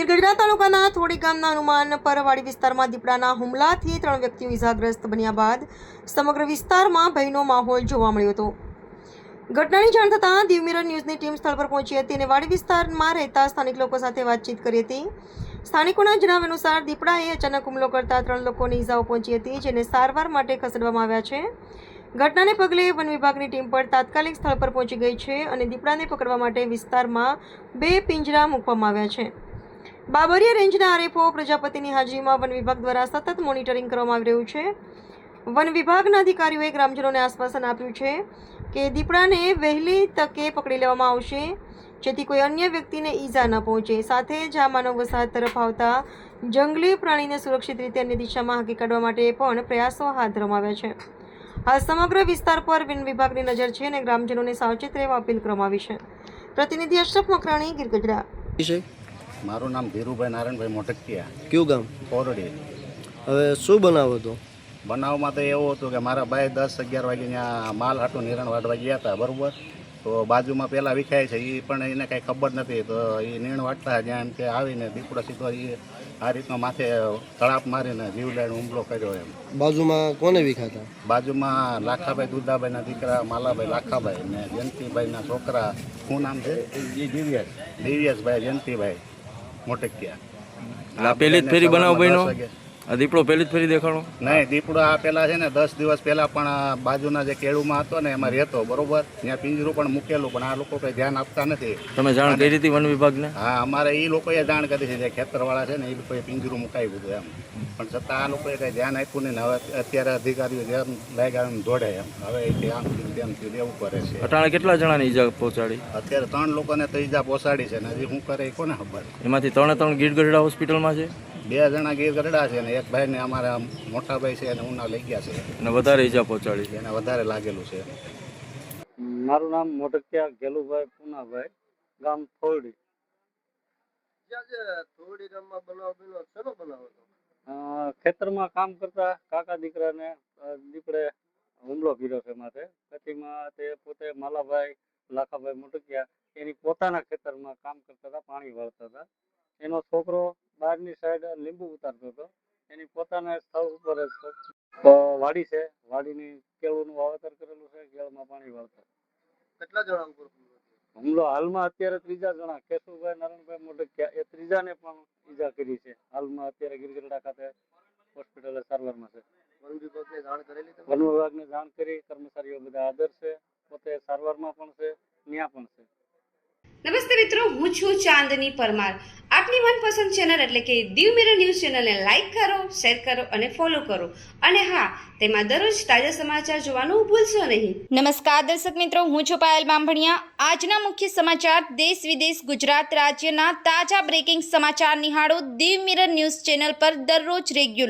ગીર ગઢડા તાલુકાના થોડી ગામના હનુમાન પરવાડી વિસ્તારમાં દીપડાના હુમલાથી 3 વ્યક્તિઓ ઇજાગ્રસ્ત બન્યા બાદ સમગ્ર વિસ્તારમાં ભયનો માહોલ જોવા મળ્યો હતો. ઘટનાની જાણ થતાં દીવ મિરર ન્યૂઝની ટીમ સ્થળ પર પહોંચી હતી અને વાડી વિસ્તારમાં રહેતા સ્થાનિક લોકો સાથે વાતચીત કરી હતી. સ્થાનિકોના જણાવ્યા અનુસાર દીપડાએ અચાનક હુમલો કરતા 3 લોકોને ઇજાઓ પહોંચી હતી, જેને સારવાર માટે ખસેડવામાં આવ્યા છે. ઘટનાને પગલે વન વિભાગની ટીમ પણ તાત્કાલિક સ્થળ પર પહોંચી ગઈ છે અને દીપડાને પકડવા માટે વિસ્તારમાં 2 પિંજરા મૂકવામાં આવ્યા છે. બાબરિયા રેન્જના આરએફઓ પ્રજાપતિની હાજરીમાં વન વિભાગ દ્વારા સતત મોનિટરિંગ કરવામાં આવી રહ્યું છે. વન વિભાગના અધિકારીઓએ ગ્રામજનોને આશ્વાસન આપ્યું છે કે દીપડાને વહેલી તકે પકડી લેવામાં આવશે, જેથી કોઈ અન્ય વ્યક્તિને ઈજા ન પહોંચે. સાથે જ આ માનવ વસાહત તરફ આવતા જંગલી પ્રાણીને સુરક્ષિત રીતે અન્ય દિશામાં હાંકી કાઢવા માટે પણ પ્રયાસો હાથ ધરવામાં આવ્યા છે. હાલ સમગ્ર વિસ્તાર પર વન વિભાગની નજર છે અને ગ્રામજનોને સાવચેત રહેવા અપીલ કરવામાં આવી છે. પ્રતિનિધિ અશરફ મકરાણી, ગીર ગઢડા. મારું નામ ધીરુભાઈ નારાયણભાઈ મોટકિયા. કયું ગામ? કોરડી. હવે શું બનાવ હતો? બનાવમાં તો એવું હતું કે મારા ભાઈ 10-11 વાગે ત્યાં માલ હાટું નિરણ વાટવા ગયા હતા, બરાબર. તો બાજુમાં પહેલાં વિખાય છે, એ પણ એને કાંઈ ખબર નથી. તો એ નીણ વાટતા જ્યાં એમ કે આવીને દીપડો સીધો એ આ રીતનો માથે તળાપ મારીને જીવલેણ હુમલો કર્યો. એમ બાજુમાં કોને વિખાતા? બાજુમાં લાખાભાઈ દુધાભાઈના દીકરા માલાભાઈ લાખાભાઈ ને જયંતિભાઈના છોકરા, શું નામ છે? દિવ્યેશભાઈ જયંતિભાઈ મોટકિયા. પહેલી જ ફેરી બનાવ બન્યો? આ દીપડો પહેલી જ ફેરી દેખાણો? નહીં, દીપડો આ પહેલાં છે ને 10 દિવસ પહેલાં પણ બાજુના જે કેળુમાં હતો ને એમાં રહેતો, બરોબર. ત્યાં પિંજરું પણ મૂકેલું, પણ આ લોકો કંઈ ધ્યાન આપતા નથી. તમે જાણ કરી હતી વન વિભાગને? હા, અમારે એ લોકોએ જાણ કરી છે, જે ખેતરવાળા છે ને એ લોકોએ પિંજરું મુકાવ્યું હતું એમ. પણ છતાં આ લોકોએ કંઈ ધ્યાન આપ્યું નહીં. હવે અત્યારે અધિકારીઓ જેમ લાગ્યા એમ જોડે એમ. હવે એ આમ તેમ લેવું કરે છે. અટાણે કેટલા જણાની ઈજા પહોંચાડી? અત્યારે 3 લોકોને તો ઈજા પહોંચાડી છે ને હજી શું કરે એ કોને ખબર. એમાંથી 3 ગીર ગઢડા હોસ્પિટલમાં છે. 2 જણા ગીર ગઢડા છે ને એક ભાઈને અમારા મોટા ભાઈ છે એને ઉના લઈ ગયા છે. અને વધારે ઈજા પહોંચાડી છે? એને વધારે લાગેલું છે. મારું નામ મોટકિયા ગેલુભાઈ પૂનાભાઈ, ગામ થોડી. ખેતરમાં કામ કરતા કાકા દીકરાને દીપડે હુમલો કર્યો છે માથે. પછીમાં તે પોતે માલાભાઈ લાખાભાઈ મોટકિયા એની પોતાના ખેતરમાં કામ કરતા હતા, પાણી વાળતા હતા. એનો છોકરો બહારની સાઈડ લીંબુ ઉતારતો હતો. એની પોતાના સ્થળ ઉપર વાડી છે, વાડીની કેળુનું વાવેતર કરેલું છે, કેળમાં પાણી વાળતા. કેટલા જણા ઉપર હુમલો હાલમાં અત્યારે 3 જણા, કેશુભાઈ નારાયણભાઈ મોટકિયા, એ 3ને પણ ઈજા કરી છે. હાલમાં અત્યારે ગીર ગઢડા ખાતે હોસ્પિટલે સારવારમાં છે. વન વિભાગને જાણ કરેલી? વન વિભાગને જાણ કરી, કર્મચારીઓ બધા હાજર છે, પોતે સારવારમાં પણ છે, ત્યાં પણ છે. નમસ્તે મિત્રો, હું છું ચાંદની પરમાર. આપની મનપસંદ ચેનલ એટલે કે દીવ મિરર ન્યૂઝ ચેનલને લાઈક કરો, શેર કરો અને ફોલો કરો. અને હા, તેમાં દરરોજ તાજા સમાચાર જોવાનું ભૂલશો નહીં. નમસ્કાર દર્શક મિત્રો, હું છું પાયલ બામભણિયા. આજના મુખ્ય સમાચાર દેશ વિદેશ ગુજરાત રાજ્યના તાજા બ્રેકિંગ સમાચાર નિહાળો દીવ મિરર ન્યૂઝ ચેનલ પર દરરોજ રેગ્યુલર.